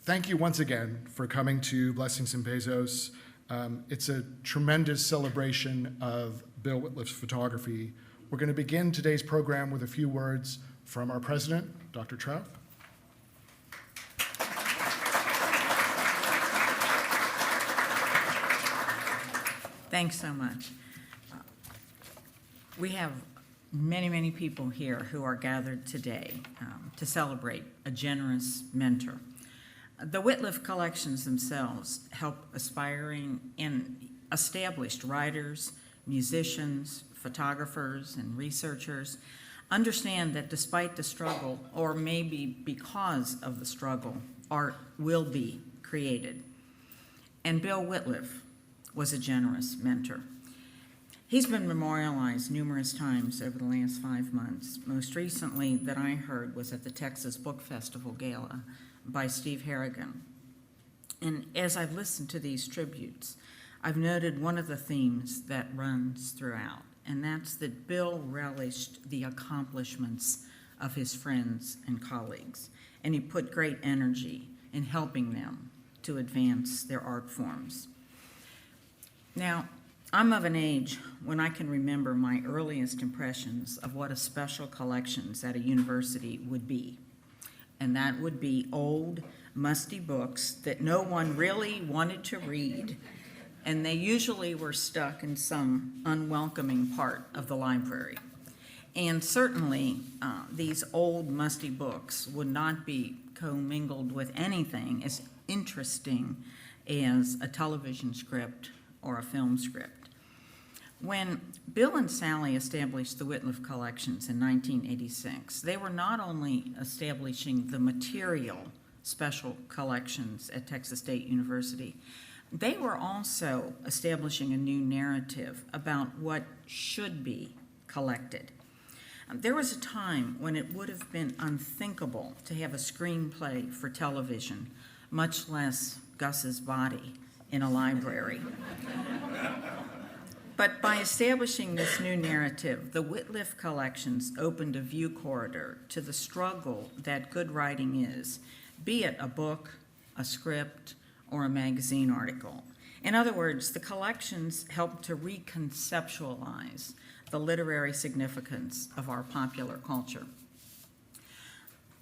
thank you once again for coming to Blessings in Besos. It's a tremendous celebration of Bill Wittliff's photography. We're going to begin today's program with a few words from our president, Dr. Trauth. Thanks so much. We have many people here who are gathered today to celebrate a generous mentor. The Wittliff Collections themselves help aspiring and established writers, musicians, photographers, and researchers understand that despite the struggle, or maybe because of the struggle, art will be created. And Bill Wittliff was a generous mentor. He's been memorialized numerous times over the last 5 months. Most recently that I heard was at the Texas Book Festival Gala by Steve Harrigan. And as I've listened to these tributes, I've noted one of the themes that runs throughout, and that's that Bill relished the accomplishments of his friends and colleagues, and he put great energy in helping them to advance their art forms. Now, I'm of an age when I can remember my earliest impressions of what a special collections at a university would be. And that would be old, musty books that no one really wanted to read, and they usually were stuck in some unwelcoming part of the library. And certainly, these old, musty books would not be commingled with anything as interesting as a television script or a film script. When Bill and Sally established the Wittliff Collections in 1986, they were not only establishing the material special collections at Texas State University, they were also establishing a new narrative about what should be collected. There was a time when it would have been unthinkable to have a screenplay for television, much less Gus's body in a library. But by establishing this new narrative, the Wittliff Collections opened a view corridor to the struggle that good writing is, be it a book, a script, or a magazine article. In other words, the collections helped to reconceptualize the literary significance of our popular culture.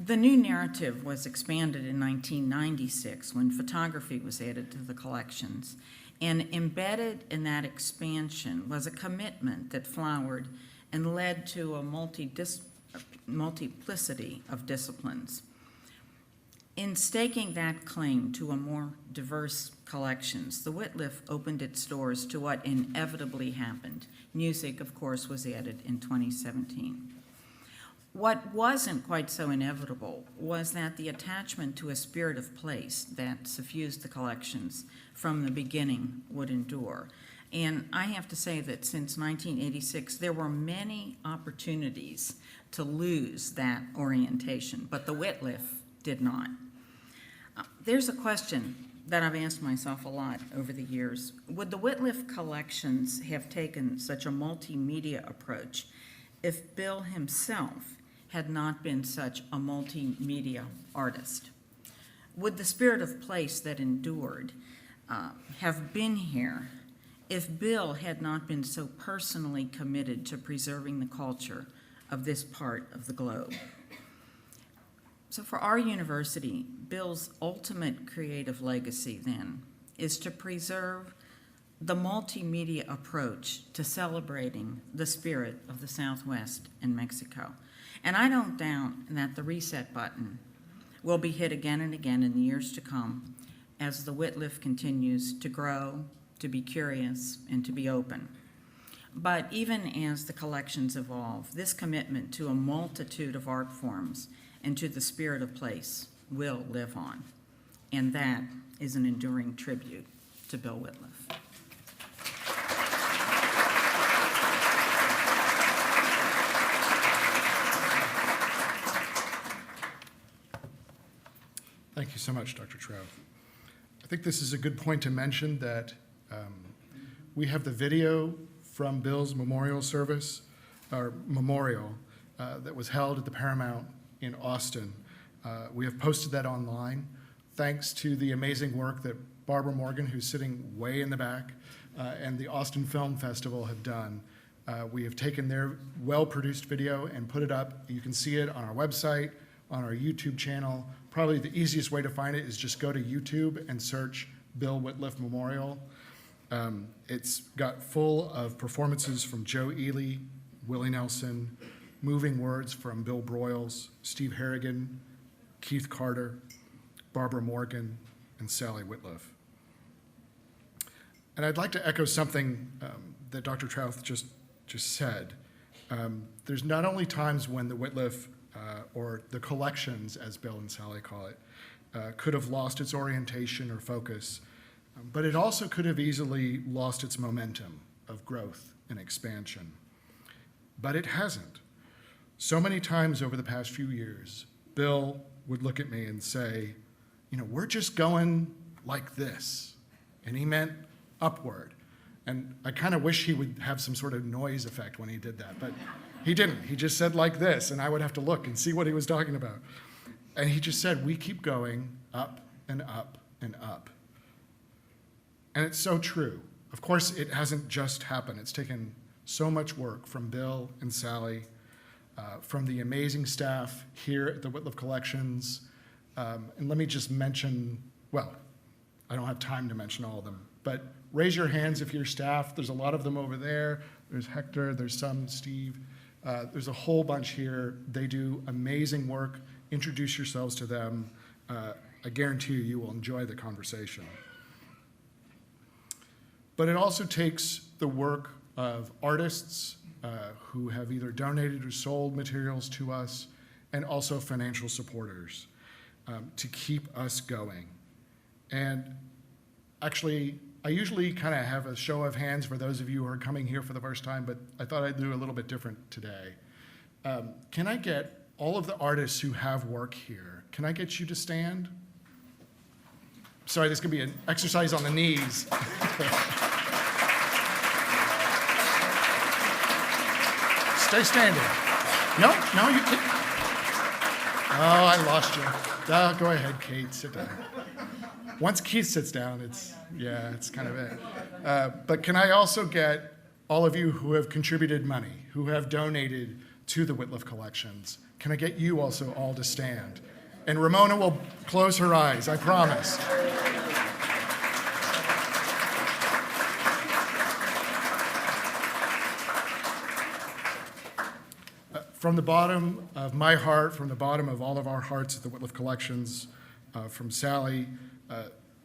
The new narrative was expanded in 1996 when photography was added to the collections. And embedded in that expansion was a commitment that flowered and led to a multiplicity of disciplines. In staking that claim to a more diverse collections, the Wittliff opened its doors to what inevitably happened. Music, of course, was added in 2017. What wasn't quite so inevitable was that the attachment to a spirit of place that suffused the collections from the beginning would endure. And I have to say that since 1986, there were many opportunities to lose that orientation, but the Wittliff did not. There's a question that I've asked myself a lot over the years. Would the Wittliff Collections have taken such a multimedia approach if Bill himself had not been such a multimedia artist? Would the spirit of place that endured have been here if Bill had not been so personally committed to preserving the culture of this part of the globe? So for our university, Bill's ultimate creative legacy then is to preserve the multimedia approach to celebrating the spirit of the Southwest and Mexico. And I don't doubt that the reset button will be hit again and again in the years to come as the Wittliff continues to grow, to be curious, and to be open. But even as the collections evolve, this commitment to a multitude of art forms and to the spirit of place will live on. And that is an enduring tribute to Bill Wittliff. Thank you so much, Dr. Trauth. I think this is a good point to mention that we have the video from Bill's memorial service, or memorial, that was held at the Paramount in Austin. We have posted that online thanks to the amazing work that Barbara Morgan, who's sitting way in the back, and the Austin Film Festival have done. We have taken their well-produced video and put it up. You can see it on our website, on our YouTube channel. Probably the easiest way to find it is just go to YouTube and search Bill Wittliff Memorial. It's got full of performances from Joe Ely, Willie Nelson, moving words from Bill Broyles, Steve Harrigan, Keith Carter, Barbara Morgan, and Sally Wittliff. And I'd like to echo something that Dr. Trauth just said. There's not only times when the Wittliff, or the collections, as Bill and Sally call it, could have lost its orientation or focus, but it also could have easily lost its momentum of growth and expansion. But it hasn't. So many times over the past few years, Bill would look at me and say, we're just going like this. And he meant upward. And I kind of wish he would have some sort of noise effect when he did that, but he didn't. He just said like this, and I would have to look and see what he was talking about. And he just said, we keep going up and up and up. And it's so true. Of course, it hasn't just happened. It's taken so much work from Bill and Sally, from the amazing staff here at the Wittliff Collections. And let me just mention, well, I don't have time to mention all of them, but raise your hands if you're staff. There's a lot of them over there. There's Hector, there's some, Steve. There's a whole bunch here. They do amazing work. Introduce yourselves to them. I guarantee you will enjoy the conversation. But it also takes the work of artists who have either donated or sold materials to us, and also financial supporters to keep us going. And actually, I usually kind of have a show of hands for those of you who are coming here for the first time, but I thought I'd do a little bit different today. Can I get all of the artists who have work here, can I get you to stand? Sorry, this could be an exercise on the knees. Stay standing. No, you can't. Oh, I lost you. Go ahead, Kate, sit down. Once Keith sits down, it's kind of it. But can I also get all of you who have contributed money, who have donated to the Wittliff Collections, can I get you also all to stand? And Ramona will close her eyes, I promise. From the bottom of my heart, from the bottom of all of our hearts at the Wittliff Collections, from Sally,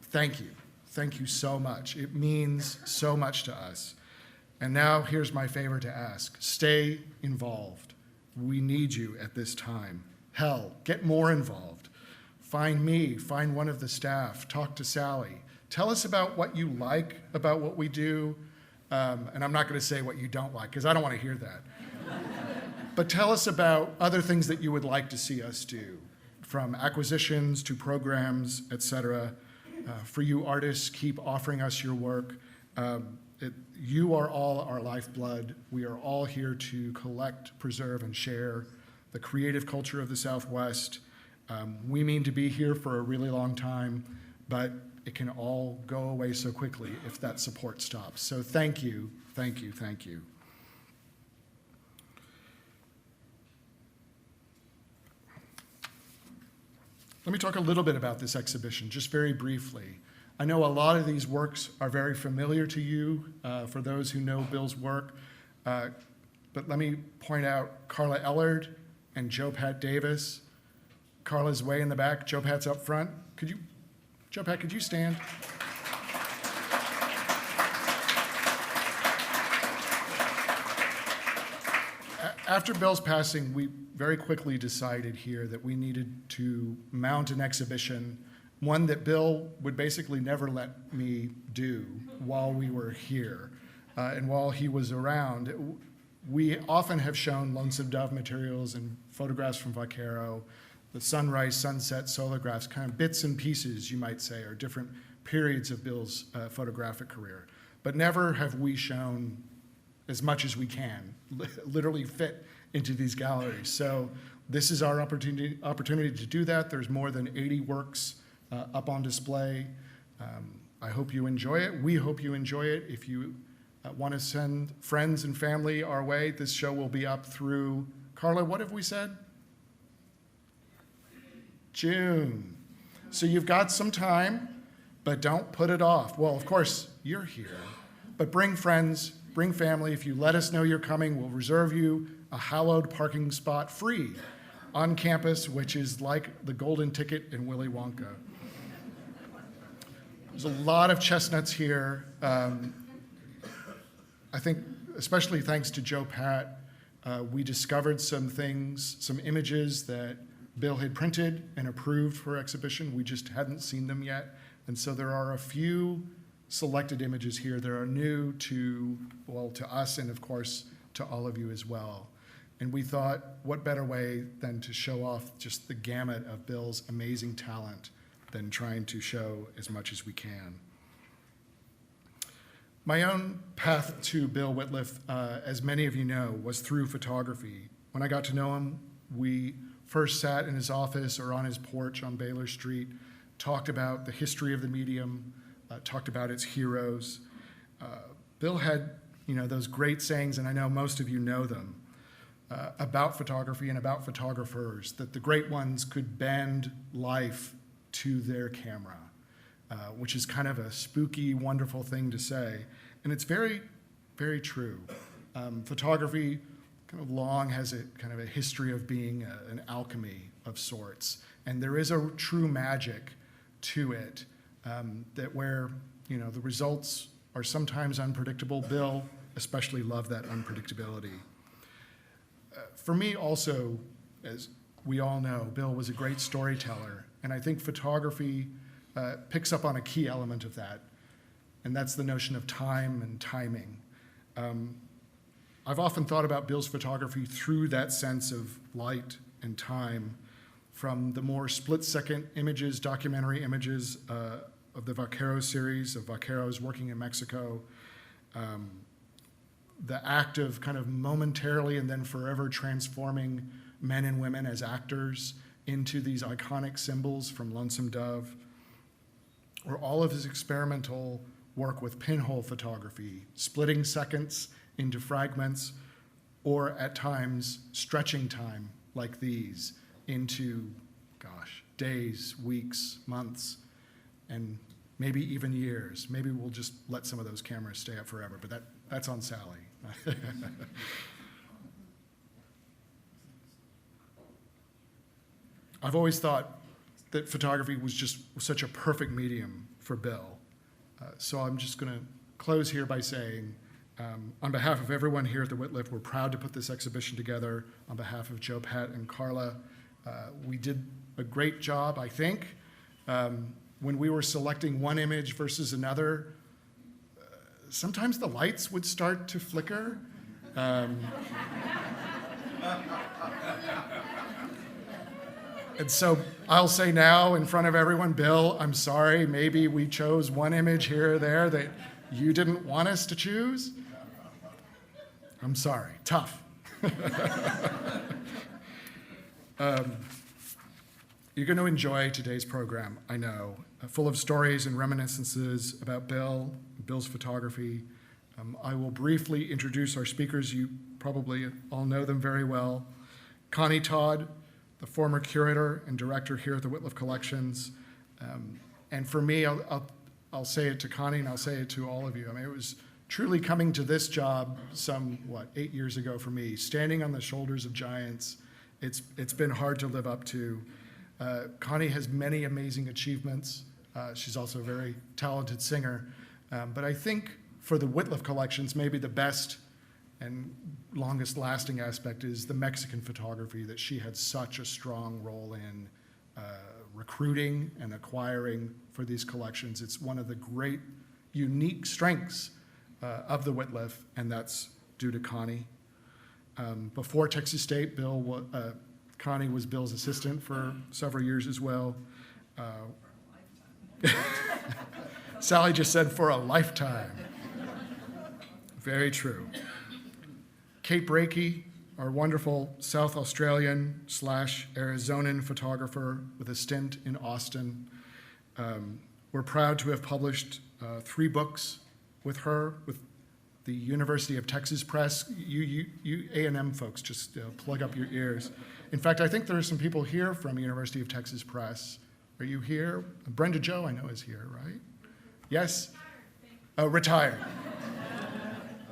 thank you. Thank you so much. It means so much to us. And now here's my favor to ask. Stay involved. We need you at this time. Hell, get more involved. Find me, find one of the staff, talk to Sally. Tell us about what you like about what we do. And I'm not going to say what you don't like, because I don't want to hear that. But tell us about other things that you would like to see us do, from acquisitions to programs, et cetera. For you artists, keep offering us your work. You are all our lifeblood. We are all here to collect, preserve, and share the creative culture of the Southwest. We mean to be here for a really long time, but it can all go away so quickly if that support stops. So thank you, thank you, thank you. Let me talk a little bit about this exhibition, just very briefly. I know a lot of these works are very familiar to you, for those who know Bill's work, but let me point out Carla Ellard and Joe Pat Davis. Carla's way in the back, Joe Pat's up front. Joe Pat, could you stand? After Bill's passing, we very quickly decided here that we needed to mount an exhibition, one that Bill would basically never let me do while we were here. And while he was around, we often have shown Lonesome Dove materials and photographs from Vaquero, the sunrise, sunset, solographs, kind of bits and pieces, you might say, or different periods of Bill's photographic career. But never have we shown as much as we can, literally fit into these galleries. So this is our opportunity to do that. There's more than 80 works up on display. I hope you enjoy it. We hope you enjoy it. If you want to send friends and family our way, this show will be up through, Carla, what have we said? June. So you've got some time, but don't put it off. Well, of course, you're here, but bring friends, bring family. If you let us know you're coming, we'll reserve you a hallowed parking spot free on campus, which is like the golden ticket in Willy Wonka. There's a lot of chestnuts here. I think, especially thanks to Joe Pat, we discovered some things, some images that Bill had printed and approved for exhibition. We just hadn't seen them yet. And so there are a few selected images here that are new to us and of course to all of you as well. And we thought, what better way than to show off just the gamut of Bill's amazing talent than trying to show as much as we can. My own path to Bill Wittliff, as many of you know, was through photography. When I got to know him, we first sat in his office or on his porch on Baylor Street, talked about the history of the medium, talked about its heroes. Bill had, those great sayings, and I know most of you know them, about photography and about photographers, that the great ones could bend life to their camera, which is kind of a spooky, wonderful thing to say. And it's very, very true. Photography kind of long has a kind of a history of being an alchemy of sorts. And there is a true magic to it that where, the results are sometimes unpredictable. Bill especially loved that unpredictability. For me also, as we all know, Bill was a great storyteller. And I think photography picks up on a key element of that, and that's the notion of time and timing. I've often thought about Bill's photography through that sense of light and time, from the more split-second images, documentary images of the Vaqueros series, of Vaqueros working in Mexico, the act of kind of momentarily and then forever transforming men and women as actors into these iconic symbols from Lonesome Dove, or all of his experimental work with pinhole photography, splitting seconds into fragments, or at times stretching time like these into, days, weeks, months, and maybe even years. Maybe we'll just let some of those cameras stay up forever, but that's on Sally. I've always thought that photography was just such a perfect medium for Bill. So I'm just going to close here by saying, on behalf of everyone here at the Wittliff, we're proud to put this exhibition together. On behalf of Joe, Pat, and Carla, we did a great job, I think. When we were selecting one image versus another, sometimes the lights would start to flicker. And so I'll say now in front of everyone, Bill, I'm sorry, maybe we chose one image here or there that you didn't want us to choose. I'm sorry, tough. You're going to enjoy today's program, I know, full of stories and reminiscences about Bill's photography. I will briefly introduce our speakers. You probably all know them very well. Connie Todd, the former curator and director here at the Wittliff Collections. And for me, I'll say it to Connie and I'll say it to all of you. I mean, it was truly coming to this job 8 years ago for me, standing on the shoulders of giants. It's been hard to live up to. Connie has many amazing achievements. She's also a very talented singer. But I think for the Wittliff Collections, maybe the best and longest lasting aspect is the Mexican photography that she had such a strong role in recruiting and acquiring for these collections. It's one of the great unique strengths of the Wittliff, and that's due to Connie. Before Texas State, Connie was Bill's assistant for several years as well. Sally just said for a lifetime. Very true. Kate Breaky, our wonderful South Australian / Arizonan photographer with a stint in Austin. We're proud to have published 3 books with her, with the University of Texas Press. You A&M folks, just plug up your ears. In fact, I think there are some people here from University of Texas Press. Are you here? Brenda Joe, I know, is here, right? Yes? Oh, retired.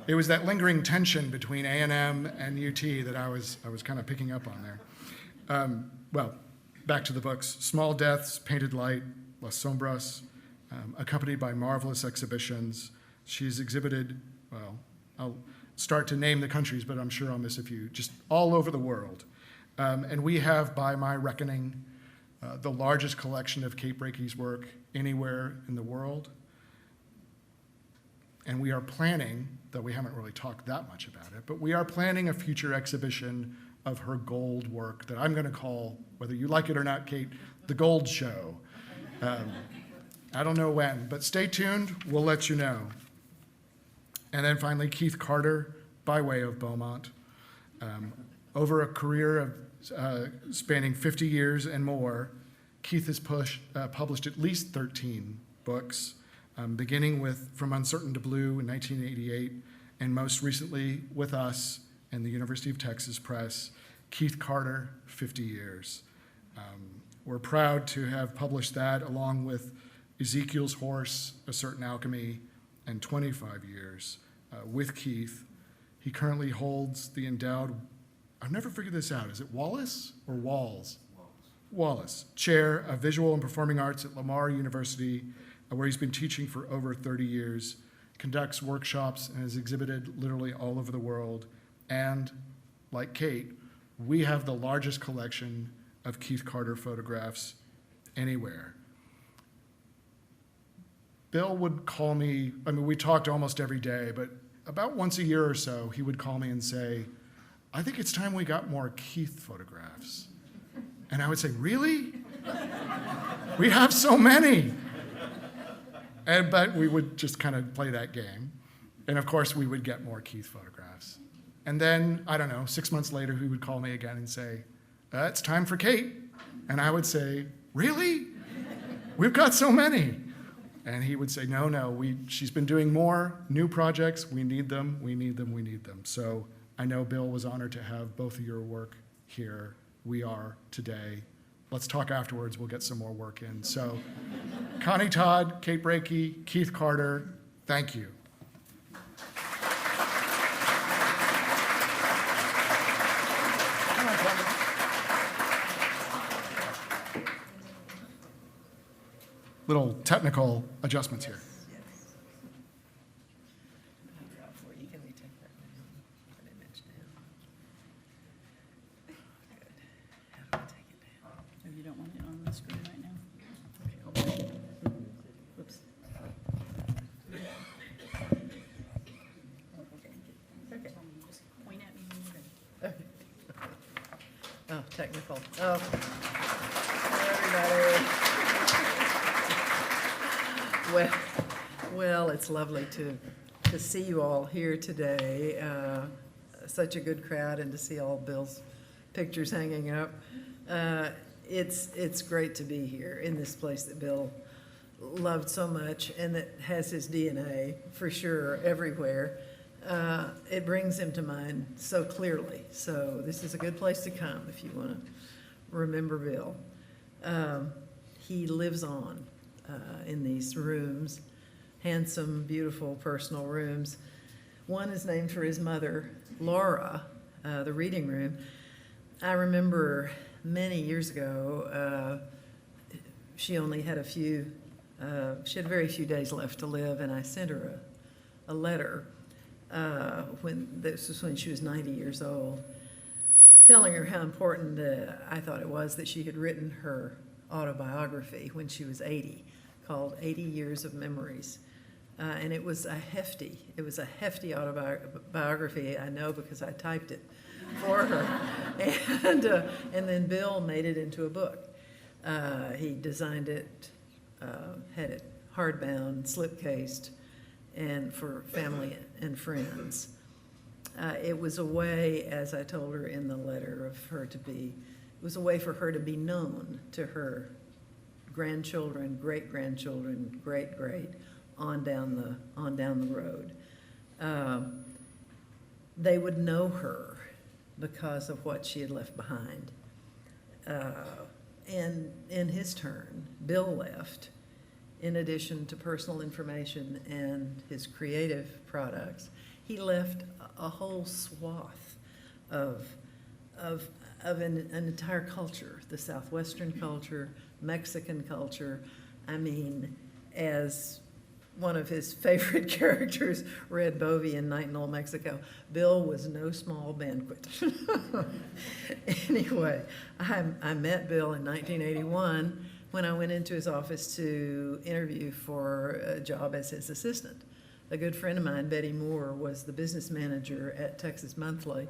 It was that lingering tension between A&M and UT that I was kind of picking up on there. Well, back to the books. Small Deaths, Painted Light, Las Sombras, accompanied by marvelous exhibitions. She's exhibited, well, I'll start to name the countries, but I'm sure I'll miss a few, just all over the world. And we have, by my reckoning, the largest collection of Kate Breaky's work anywhere in the world. And we are planning, though we haven't really talked that much about it, but we are planning a future exhibition of her gold work that I'm going to call, whether you like it or not, Kate, the Gold Show. I don't know when, but stay tuned. We'll let you know. And then finally, Keith Carter, by way of Beaumont. Over a career of spanning 50 years and more, Keith has published at least 13 books, beginning with From Uncertain to Blue in 1988, and most recently with us and the University of Texas Press, Keith Carter, 50 years. We're proud to have published that along with Ezekiel's Horse, A Certain Alchemy, and 25 years with Keith. He currently holds the endowed, I've never figured this out, is it Wallace or Walls? Wallace, Chair of Visual and Performing Arts at Lamar University, where he's been teaching for over 30 years, conducts workshops, and has exhibited literally all over the world. And, like Kate, we have the largest collection of Keith Carter photographs anywhere. Bill would call me, I mean, we talked almost every day, but about once a year or so, he would call me and say, I think it's time we got more Keith photographs. And I would say, really? We have so many. But we would just kind of play that game. And of course, we would get more Keith photographs. And then, I don't know, 6 months later, he would call me again and say, it's time for Kate. And I would say, really? We've got so many. And he would say, no, she's been doing more new projects. We need them, we need them, we need them. So I know Bill was honored to have both of your work here. We are today. Let's talk afterwards. We'll get some more work in. So Connie Todd, Kate Breaky, Keith Carter, thank you. Little technical adjustments here. You don't want it on the screen right now? Oops. Okay. Just point at me when you're ready. Oh, technical. Oh, everybody. Well, it's lovely to see you all here today. Such a good crowd, and to see all Bill's pictures hanging up. It's great to be here in this place that Bill loved so much and that has his DNA for sure everywhere. It brings him to mind so clearly. So this is a good place to come if you want to remember Bill. He lives on in these rooms, handsome, beautiful, personal rooms. One is named for his mother, Laura, the reading room. I remember many years ago, she only had she had very few days left to live, and I sent her a letter this was when she was 90 years old, telling her how important I thought it was that she had written her autobiography when she was 80, called 80 Years of Memories. And it was a hefty autobiography, I know, because I typed it for her. And then Bill made it into a book. He designed it, had it hardbound, slipcased, and for family and friends. It was a way, as I told her in the letter, it was a way for her to be known to her grandchildren, great-grandchildren, great-great, on down the road. They would know her because of what she had left behind. And in his turn, Bill left, in addition to personal information and his creative products, he left a whole swath of an entire culture, the Southwestern culture, Mexican culture. I mean, as one of his favorite characters, Red Bovey in Night in Old Mexico, Bill was no small banquet. Anyway, I met Bill in 1981 when I went into his office to interview for a job as his assistant. A good friend of mine, Betty Moore, was the business manager at Texas Monthly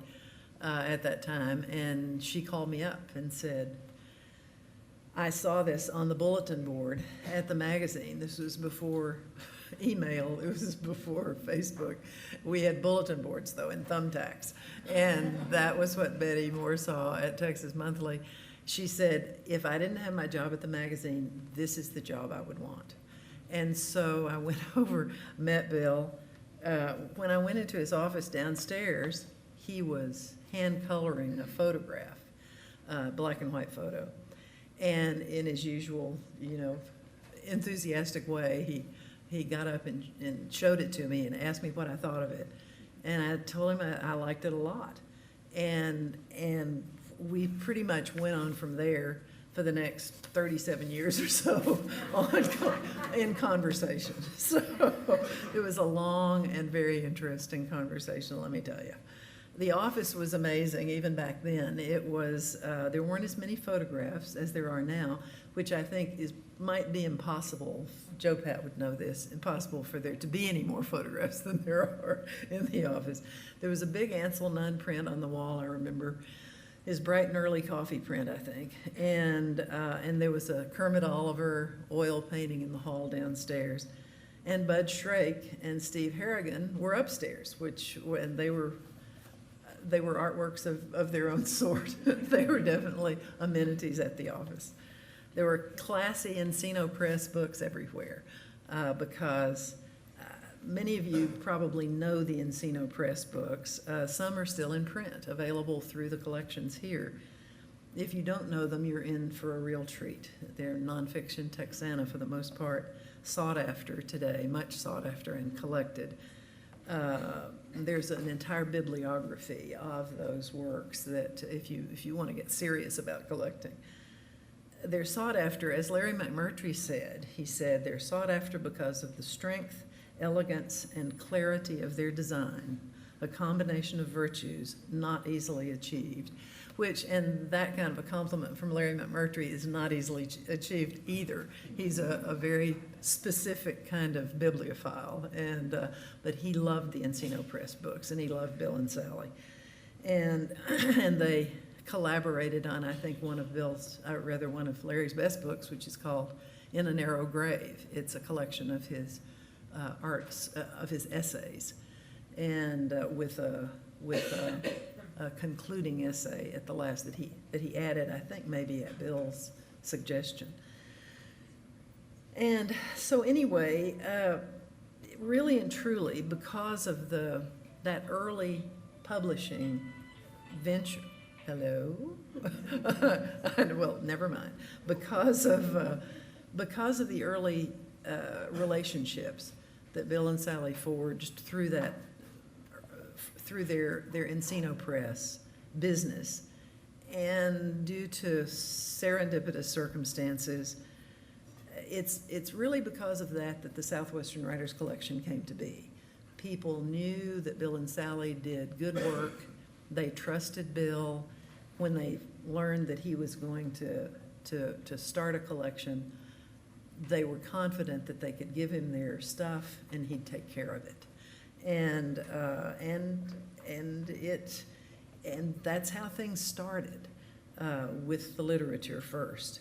at that time, and she called me up and said, I saw this on the bulletin board at the magazine. This was before email, it was before Facebook. We had bulletin boards, though, and thumbtacks. And that was what Betty Moore saw at Texas Monthly. She said, if I didn't have my job at the magazine, this is the job I would want. And so I went over, met Bill. When I went into his office downstairs, he was hand coloring a photograph, black and white photo. And in his usual, enthusiastic way, he got up and showed it to me and asked me what I thought of it. And I told him I liked it a lot. And we pretty much went on from there for the next 37 years or so in conversation. So it was a long and very interesting conversation, let me tell you. The office was amazing even back then. It was, there weren't as many photographs as there are now, which I think might be impossible. Joe Pat would know this, impossible for there to be any more photographs than there are in the office. There was a big Ansel Nunn print on the wall, I remember. His Bright and Early Coffee print, I think. And there was a Kermit Oliver oil painting in the hall downstairs. And Bud Shrake and Steve Harrigan were upstairs, and they were artworks of their own sort. They were definitely amenities at the office. There were classy Encino Press books everywhere because many of you probably know the Encino Press books. Some are still in print, available through the collections here. If you don't know them, you're in for a real treat. They're nonfiction Texana for the most part, sought after today, much sought after and collected. There's an entire bibliography of those works that if you want to get serious about collecting. They're sought after, as Larry McMurtry said, he said, they're sought after because of the strength, elegance, and clarity of their design, a combination of virtues not easily achieved, and that kind of a compliment from Larry McMurtry is not easily achieved either. He's a very specific kind of bibliophile, but he loved the Encino Press books, and he loved Bill and Sally. And they collaborated on, I think, one of Larry's best books, which is called In a Narrow Grave. It's a collection of his of his essays, and with a concluding essay at the last that he added, I think maybe at Bill's suggestion. And so anyway, really and truly, because of that early publishing venture, hello? Well, never mind. Because of the early relationships that Bill and Sally forged through their Encino Press business, and due to serendipitous circumstances, it's really because of that the Southwestern Writers Collection came to be. People knew that Bill and Sally did good work. They trusted Bill. When they learned that he was going to start a collection, they were confident that they could give him their stuff and he'd take care of it. And that's how things started with the literature first.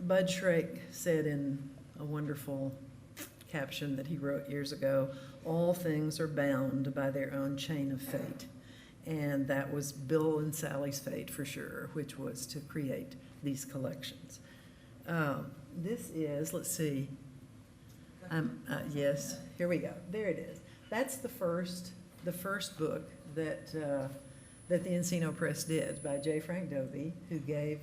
Bud Shrake said in a wonderful caption that he wrote years ago, "All things are bound by their own chain of fate." And that was Bill and Sally's fate for sure, which was to create these collections. This is, let's see, yes, here we go. There it is. That's the first book that that the Encino Press did by J. Frank Dovey, who gave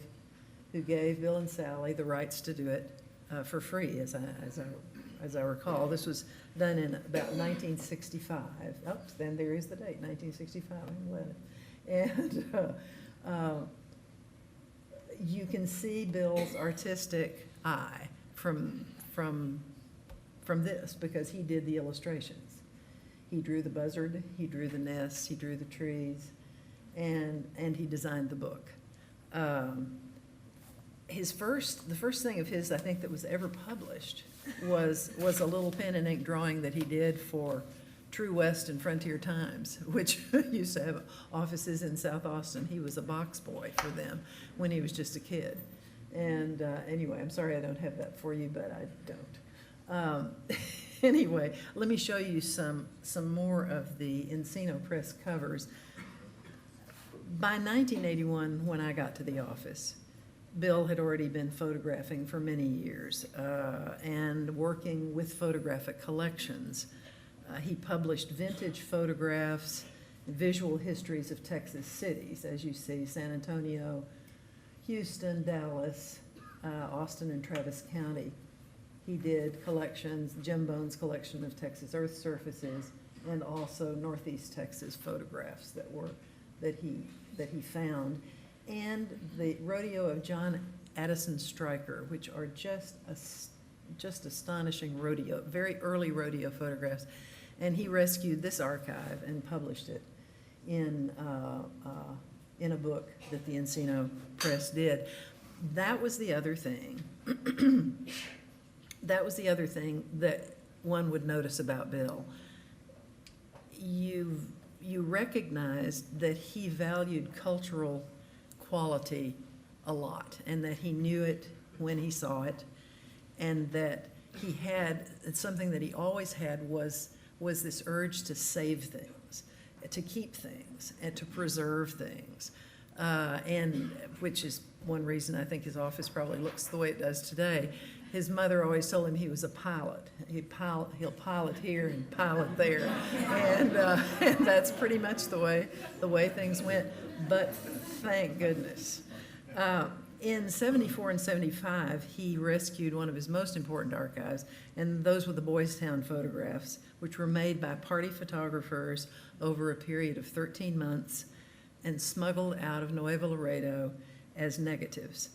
Bill and Sally the rights to do it for free, as I recall. This was done in about 1965. Oh, then there is the date, 1965. And you can see Bill's artistic eye from this, because he did the illustrations. He drew the buzzard, he drew the nests, he drew the trees, and he designed the book. The first thing of his, I think, that was ever published was a little pen and ink drawing that he did for True West and Frontier Times, which used to have offices in South Austin. He was a box boy for them when he was just a kid. And anyway, I'm sorry I don't have that for you, but I don't. Anyway, let me show you some more of the Encino Press covers. By 1981, when I got to the office, Bill had already been photographing for many years and working with photographic collections. He published vintage photographs, visual histories of Texas cities, as you see, San Antonio, Houston, Dallas, Austin, and Travis County. He did collections, Jim Bone's collection of Texas earth surfaces, and also Northeast Texas photographs that he found, and the rodeo of John Addison Stryker, which are just astonishing rodeo, very early rodeo photographs. And he rescued this archive and published it in a book that the Encino Press did. That was the other thing. That was the other thing that one would notice about Bill. You recognized that he valued cultural quality a lot, and that he knew it when he saw it, and that he had, something that he always had was this urge to save things, to keep things, and to preserve things, and which is one reason I think his office probably looks the way it does today. His mother always told him he was a pilot. He'll pilot here and pilot there, and that's pretty much the way things went. But thank goodness. In 74 and 75, he rescued one of his most important archives, and those were the Boys Town photographs, which were made by party photographers over a period of 13 months and smuggled out of Nuevo Laredo as negatives.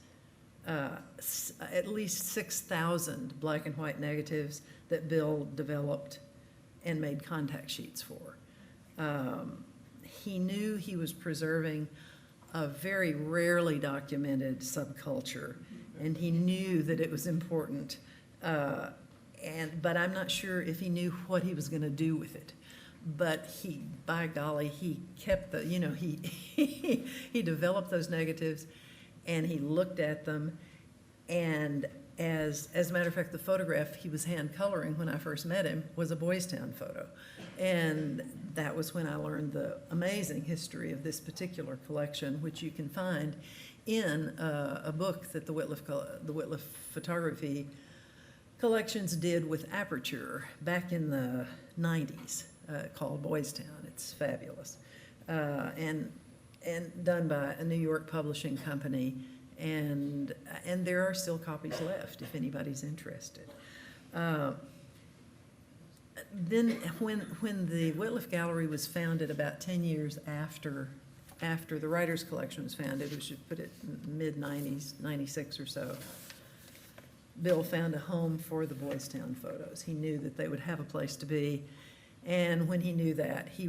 At least 6,000 black and white negatives that Bill developed and made contact sheets for. He knew he was preserving a very rarely documented subculture, and he knew that it was important. But I'm not sure if he knew what he was going to do with it. But by golly, he kept he developed those negatives, and he looked at them. And as a matter of fact, the photograph he was hand coloring when I first met him was a Boys Town photo. And that was when I learned the amazing history of this particular collection, which you can find in a book that the Wittliff Photography Collections did with Aperture back in the 90s, called Boys Town. It's fabulous. And done by a New York publishing company. And there are still copies left if anybody's interested. Then when the Wittliff Gallery was founded about 10 years after the Writers Collection was founded, we should put it mid-90s, 96 or so, Bill found a home for the Boys Town photos. He knew that they would have a place to be. And when he knew that, he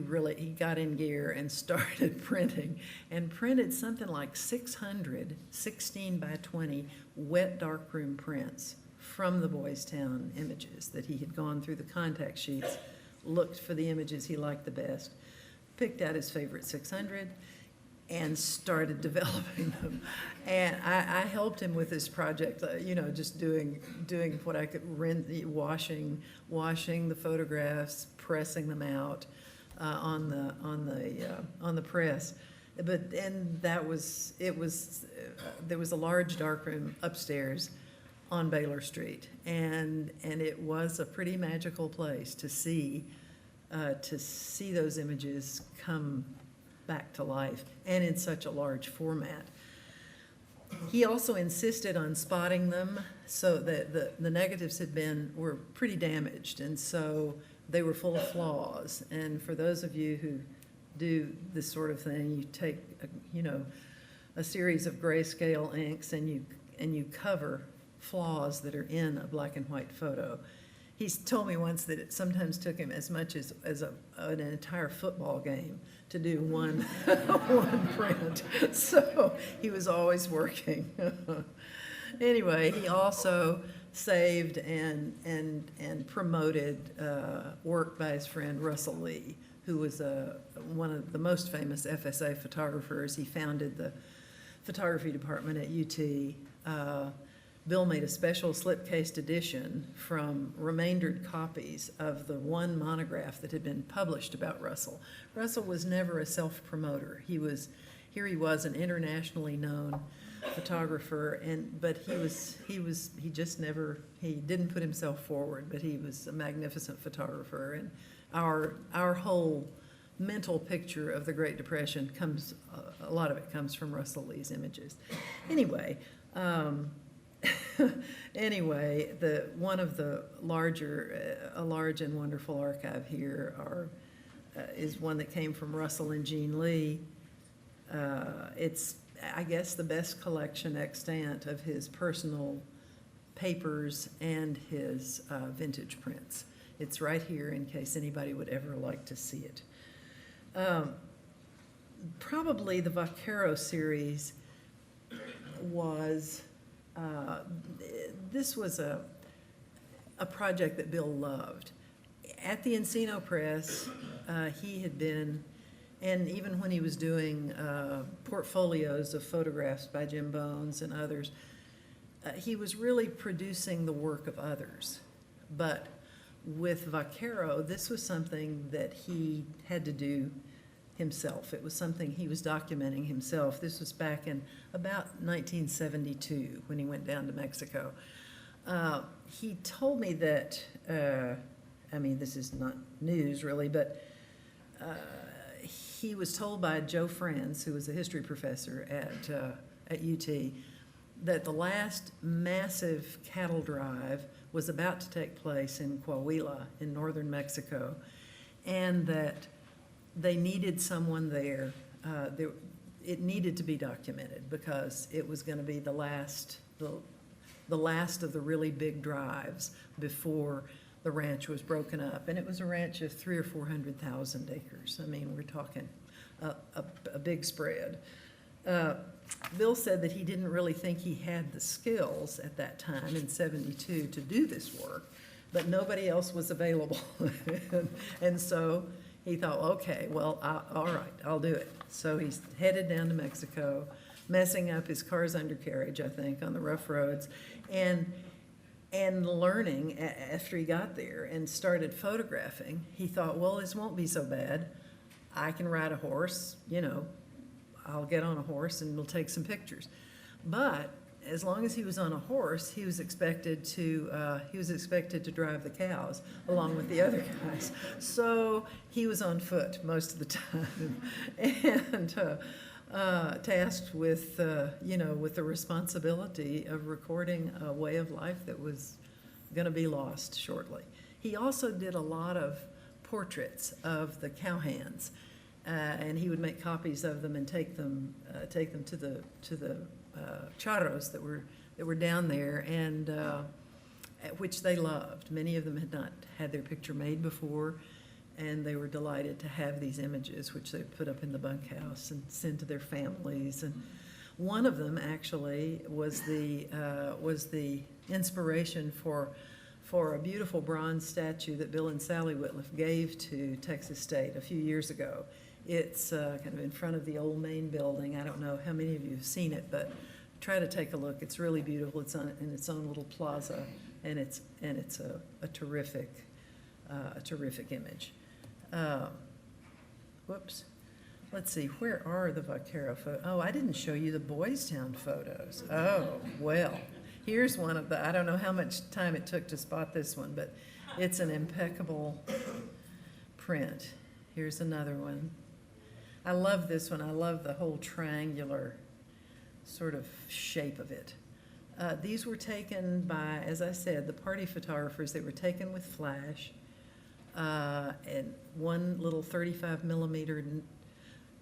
got in gear and started printing, and printed something like 600 16 by 20 wet darkroom prints from the Boys Town images that he had gone through the contact sheets, looked for the images he liked the best, picked out his favorite 600, and started developing them. And I helped him with this project, just doing what I could, washing the photographs, pressing them out on the press. There was a large darkroom upstairs on Baylor Street. And it was a pretty magical place to see those images come back to life and in such a large format. He also insisted on spotting them so that the negatives were pretty damaged, and so they were full of flaws. And for those of you who do this sort of thing, you take a series of grayscale inks and you cover flaws that are in a black and white photo. He's told me once that it sometimes took him as much as an entire football game to do one print. So he was always working. Anyway, he also saved and promoted work by his friend Russell Lee, who was one of the most famous FSA photographers. He founded the photography department at UT. Bill made a special slipcased edition from remaindered copies of the one monograph that had been published about Russell. Russell was never a self-promoter. He was an internationally known photographer, but he didn't put himself forward, but he was a magnificent photographer. And our whole mental picture of the Great Depression a lot of it comes from Russell Lee's images. Anyway, one of the a large and wonderful archive here is one that came from Russell and Jean Lee. It's, I guess, the best collection extant of his personal papers and his vintage prints. It's right here in case anybody would ever like to see it. Probably the Vaquero series was, this was a project that Bill loved. At the Encino Press, he had been, and even when he was doing portfolios of photographs by Jim Bones and others, he was really producing the work of others. But with Vaquero, this was something that he had to do himself. It was something he was documenting himself. This was back in about 1972 when he went down to Mexico. He told me that, this is not news really, but he was told by Joe Franz, who was a history professor at UT, that the last massive cattle drive was about to take place in Coahuila in northern Mexico, and that they needed someone there. It needed to be documented because it was going to be the last of the really big drives before the ranch was broken up. And it was a ranch of 300,000 or 400,000 acres. I mean, we're talking a big spread. Bill said that he didn't really think he had the skills at that time in '72 to do this work, but nobody else was available. And so he thought, okay, well, all right, I'll do it. So he's headed down to Mexico, messing up his car's undercarriage, I think, on the rough roads, and learning after he got there and started photographing. He thought, well, this won't be so bad. I can ride a horse, I'll get on a horse and we'll take some pictures. But as long as he was on a horse, he was expected to drive the cows along with the other guys. So he was on foot most of the time, and tasked with the responsibility of recording a way of life that was going to be lost shortly. He also did a lot of portraits of the cowhands, and he would make copies of them and take them to the charros that were down there, and which they loved. Many of them had not had their picture made before, and they were delighted to have these images, which they put up in the bunkhouse and send to their families. And one of them actually was the inspiration for a beautiful bronze statue that Bill and Sally Wittliff gave to Texas State a few years ago. It's kind of in front of the old main building. I don't know how many of you have seen it, but try to take a look. It's really beautiful. It's in its own little plaza, and it's a terrific image. Whoops. Let's see, where are the Vaquero photos? Oh, I didn't show you the Boys Town photos. Oh, well. Here's one of the, I don't know how much time it took to spot this one, but it's an impeccable print. Here's another one. I love this one. I love the whole triangular sort of shape of it. These were taken by, as I said, the party photographers. They were taken with flash, and one little 35 millimeter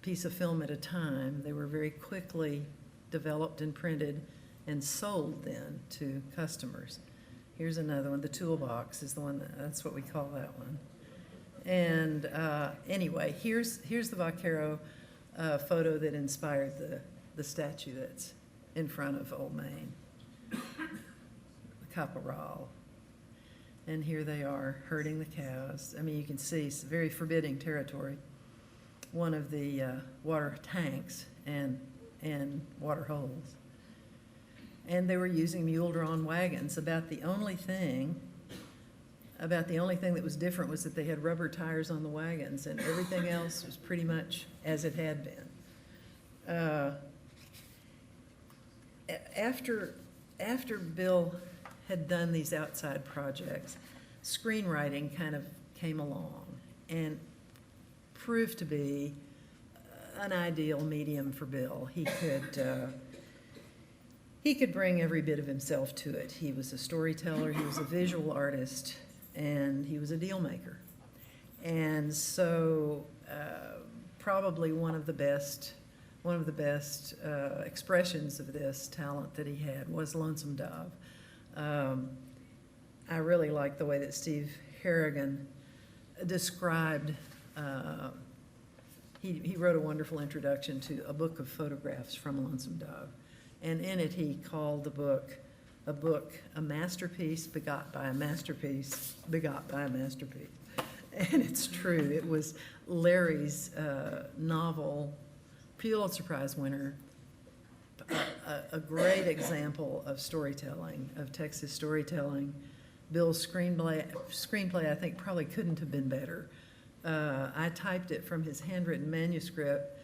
piece of film at a time. They were very quickly developed and printed and sold then to customers. Here's another one. The toolbox is the one, that's what we call that one. And anyway, here's the Vaquero photo that inspired the statue that's in front of Old Main, the Caporal. And here they are herding the cows. I mean, you can see it's very forbidding territory. One of the water tanks and water holes. And they were using mule-drawn wagons. About the only thing that was different was that they had rubber tires on the wagons, and everything else was pretty much as it had been. After Bill had done these outside projects, screenwriting kind of came along and proved to be an ideal medium for Bill. He could bring every bit of himself to it. He was a storyteller, he was a visual artist, and he was a deal maker. And so probably one of the best expressions of this talent that he had was Lonesome Dove. I really like the way that Steve Harrigan described, he wrote a wonderful introduction to a book of photographs from Lonesome Dove. And in it, he called the book a masterpiece begot by a masterpiece begot by a masterpiece. And it's true. It was Larry's novel, Pulitzer Prize winner, a great example of storytelling, of Texas storytelling. Bill's screenplay, I think, probably couldn't have been better. I typed it from his handwritten manuscript,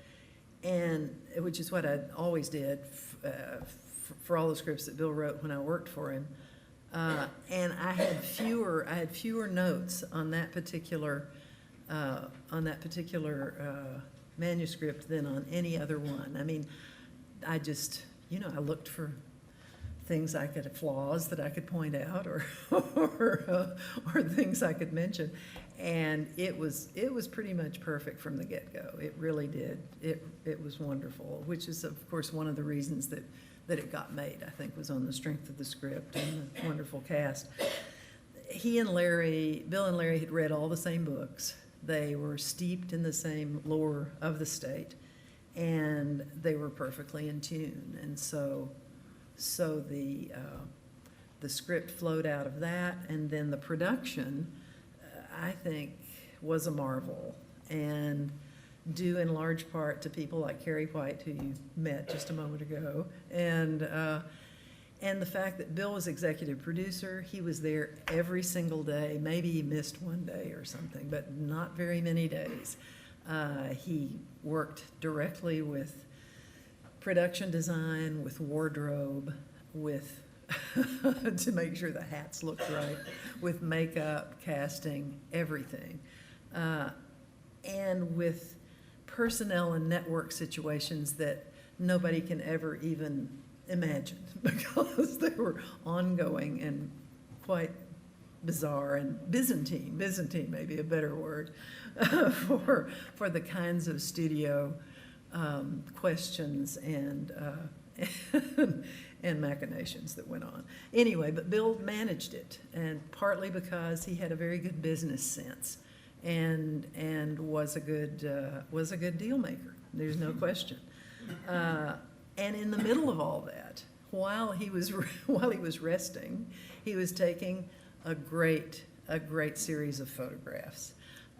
and which is what I always did for all the scripts that Bill wrote when I worked for him. And I had fewer notes on that particular manuscript than on any other one. I mean, I just, I looked for things flaws that I could point out, or things I could mention, and it was pretty much perfect from the get-go. It really did. It was wonderful, which is of course one of the reasons that it got made. I think was on the strength of the script and the wonderful cast. Bill and Larry had read all the same books. They were steeped in the same lore of the state, and they were perfectly in tune. And so the script flowed out of that, and then the production, I think, was a marvel, and due in large part to people like Carrie White, who you met just a moment ago, and the fact that Bill was executive producer. He was there every single day. Maybe he missed one day or something, but not very many days. He worked directly with production design, with wardrobe, with to make sure the hats looked right, with makeup, casting, everything, and with personnel and network situations that nobody can ever even imagine, because they were ongoing and quite bizarre and Byzantine may be a better word, for the kinds of studio questions and machinations that went on. Anyway, but Bill managed it, and partly because he had a very good business sense, and was a good deal maker. There's no question. And in the middle of all that, while he was resting, he was taking a great series of photographs,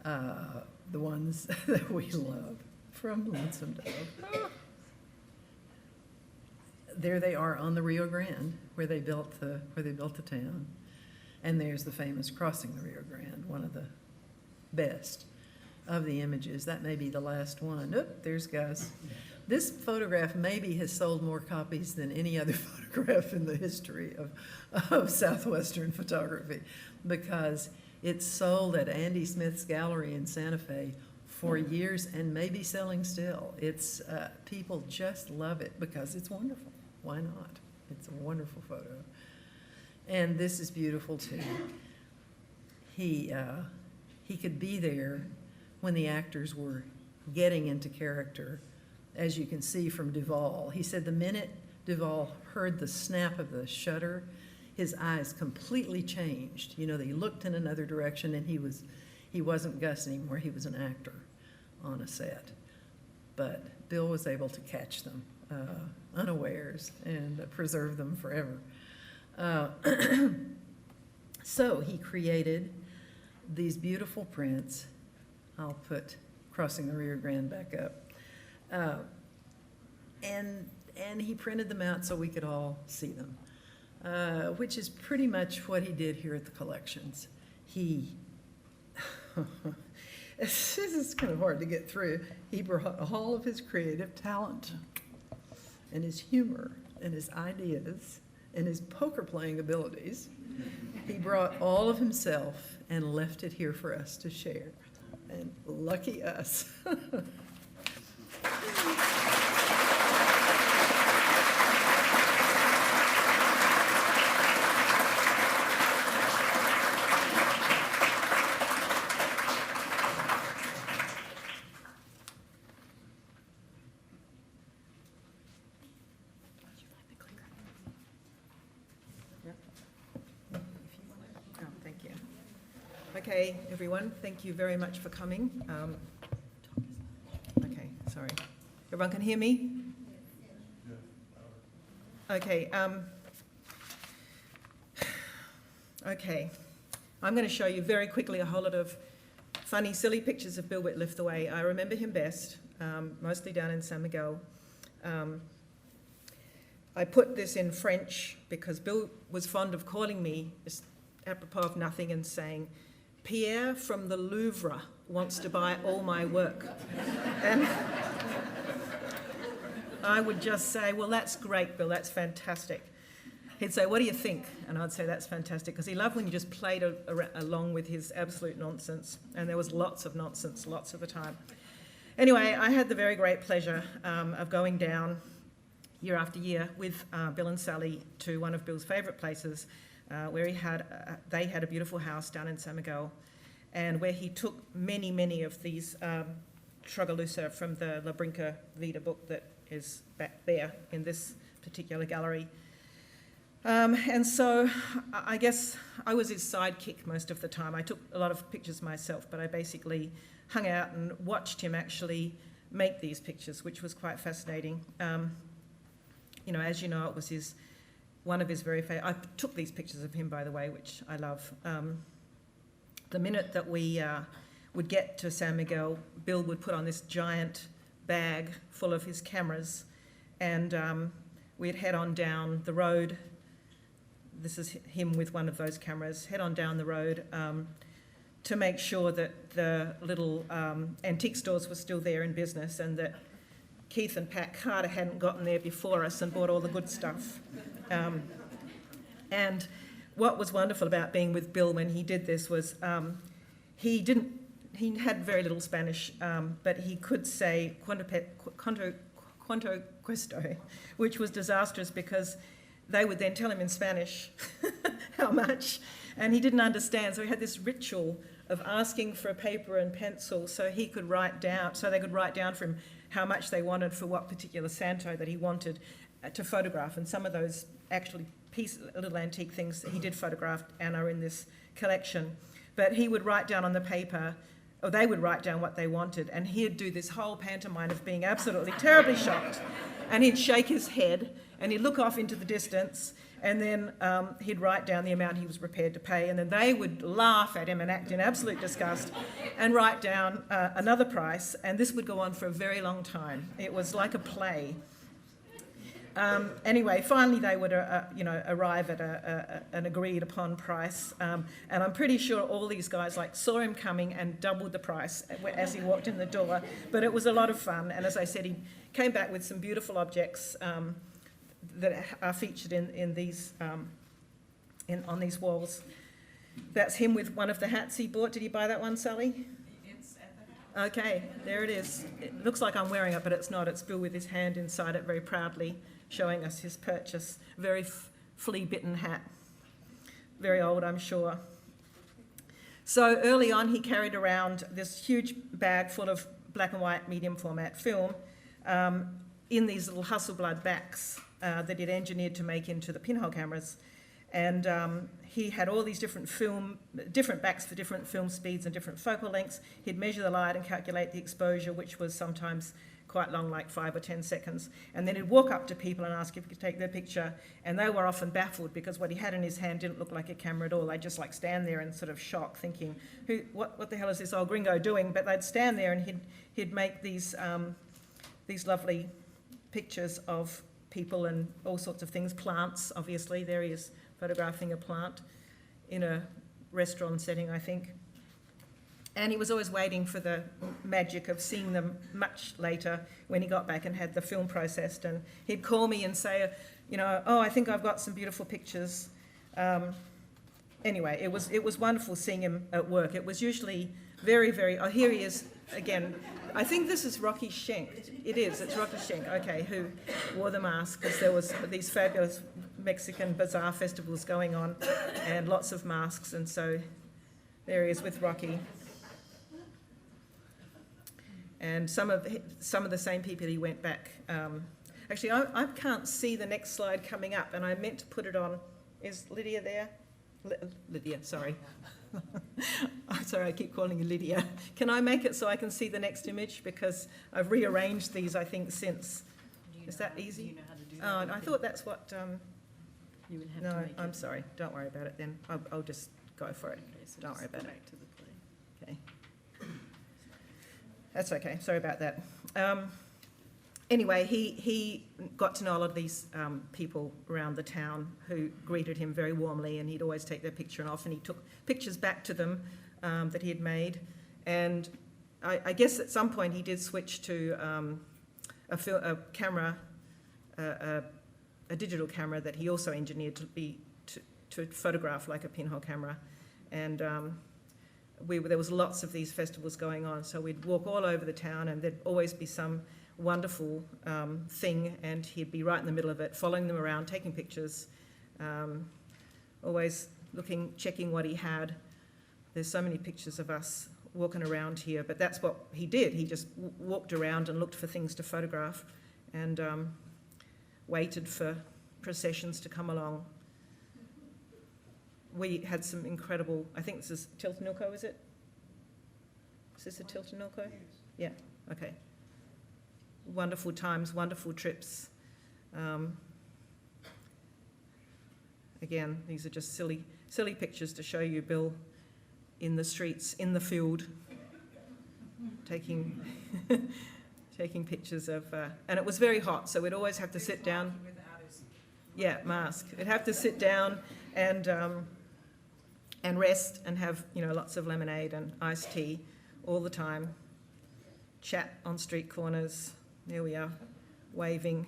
the ones that we love from Lonesome Dove. There they are on the Rio Grande, where they built the town, and there's the famous crossing the Rio Grande, one of the best of the images. That may be the last one. Oop, there's Gus. This photograph maybe has sold more copies than any other photograph in the history of Southwestern photography, because it's sold at Andy Smith's gallery in Santa Fe for years and maybe selling still. It's, people just love it because it's wonderful. Why not? It's a wonderful photo. And this is beautiful too. He could be there when the actors were getting into character, as you can see from Duvall. He said the minute Duvall heard the snap of the shutter, his eyes completely changed. You know, they looked in another direction, and he wasn't Gus anymore. He was an actor on a set. But Bill was able to catch them unawares and preserve them forever. So he created these beautiful prints. I'll put Crossing the Rio Grande back up. And he printed them out so we could all see them, which is pretty much what he did here at the collections. This is kind of hard to get through. He brought all of his creative talent and his humor and his ideas and his poker playing abilities. He brought all of himself and left it here for us to share. And lucky us. Okay, everyone, thank you very much for coming. Okay, sorry. Everyone can hear me? Okay. Okay. I'm going to show you very quickly a whole lot of funny, silly pictures of Bill Wittliff the way I remember him best, mostly down in San Miguel. I put this in French because Bill was fond of calling me, just apropos of nothing, and saying, "Pierre from the Louvre wants to buy all my work." And I would just say, "Well, that's great, Bill, that's fantastic." He'd say, "What do you think?" And I'd say, "That's fantastic," because he loved when you just played along with his absolute nonsense. And there was lots of nonsense, lots of the time. Anyway, I had the very great pleasure of going down year after year with Bill and Sally to one of Bill's favourite places, where they had a beautiful house down in San Miguel, and where he took many, many of these Troglodita from the La Brinca Vida book that is back there in this particular gallery. And so I guess I was his sidekick most of the time. I took a lot of pictures myself, but I basically hung out and watched him actually make these pictures, which was quite fascinating. You know, as you know, it was one of his very favorite. I took these pictures of him, by the way, which I love. The minute that we would get to San Miguel, Bill would put on this giant bag full of his cameras, and we'd head on down the road. This is him with one of those cameras. Head on down the road to make sure that the little antique stores were still there in business, and that Keith and Pat Carter hadn't gotten there before us and bought all the good stuff. And what was wonderful about being with Bill when he did this was he had very little Spanish, but he could say cuanto cuesto, which was disastrous because they would then tell him in Spanish how much, and he didn't understand. So he had this ritual of asking for a paper and pencil so he could write down, so they could write down for him how much they wanted for what particular Santo that he wanted to photograph. And some of those actually little antique things that he did photograph and are in this collection. But he would write down on the paper, or they would write down what they wanted, and he'd do this whole pantomime of being absolutely terribly shocked. And he'd shake his head, and he'd look off into the distance, and then he'd write down the amount he was prepared to pay, and then they would laugh at him and act in absolute disgust and write down another price, and this would go on for a very long time. It was like a play. Anyway, finally they would, arrive at an agreed upon price, and I'm pretty sure all these guys saw him coming and doubled the price as he walked in the door. But it was a lot of fun, and as I said, he came back with some beautiful objects that are featured in these on these walls. That's him with one of the hats he bought. Did he buy that one, Sally? It's at the house. Okay, there it is. It looks like I'm wearing it, but it's not. It's Bill with his hand inside it very proudly, showing us his purchase. Very flea-bitten hat. Very old, I'm sure. So early on, he carried around this huge bag full of black and white medium format film in these little Hasselblad backs that he'd engineered to make into the pinhole cameras. And he had all these different backs for different film speeds and different focal lengths. He'd measure the light and calculate the exposure, which was sometimes quite long, like 5 or 10 seconds. And then he'd walk up to people and ask if he could take their picture. And they were often baffled because what he had in his hand didn't look like a camera at all. They'd just stand there in sort of shock, thinking, what the hell is this old gringo doing? But they'd stand there and he'd make these lovely pictures of people and all sorts of things. Plants, obviously. There he is, photographing a plant in a restaurant setting, I think. And he was always waiting for the magic of seeing them much later when he got back and had the film processed. And he'd call me and say, I think I've got some beautiful pictures. Anyway, it was wonderful seeing him at work. It was usually very, very... Oh, here he is again. I think this is Rocky Schenk. It is, it's Rocky Schenk, okay, who wore the mask because there was these fabulous Mexican bazaar festivals going on and lots of masks, and so there he is with Rocky. And some of the same people he went back. Actually, I can't see the next slide coming up, and I meant to put it on. Is Lydia there? Lydia, sorry. I'm sorry, I keep calling you Lydia. Can I make it so I can see the next image? Because I've rearranged these, I think, since. Is that easy? Do you know how to do that? Oh, I thought that's what... You would have no, to make I'm it. sorry. Don't worry about it then. I'll just go for it. Okay, so Don't just worry go about it. back to the play. Okay. That's okay. Sorry about that. Anyway, he got to know a lot of these people around the town who greeted him very warmly, and he'd always take their picture, and often he took pictures back to them that he had made. And I guess at some point he did switch to a camera, a digital camera that he also engineered to photograph like a pinhole camera. And there was lots of these festivals going on, so we'd walk all over the town, and there'd always be some wonderful thing, and he'd be right in the middle of it, following them around, taking pictures, always looking, checking what he had. There's so many pictures of us walking around here, but that's what he did. He just walked around and looked for things to photograph, and waited for processions to come along. We had some incredible, I think this is Tiltanilco, is it? Is this a Tiltanilco? Yeah, okay. Wonderful times, wonderful trips. Again, these are just silly pictures to show you Bill in the streets, in the field, taking pictures of, and it was very hot, so we'd always have to sit down. Yeah, mask. We'd have to sit down and rest and have lots of lemonade and iced tea all the time. Chat on street corners. There we are, waving.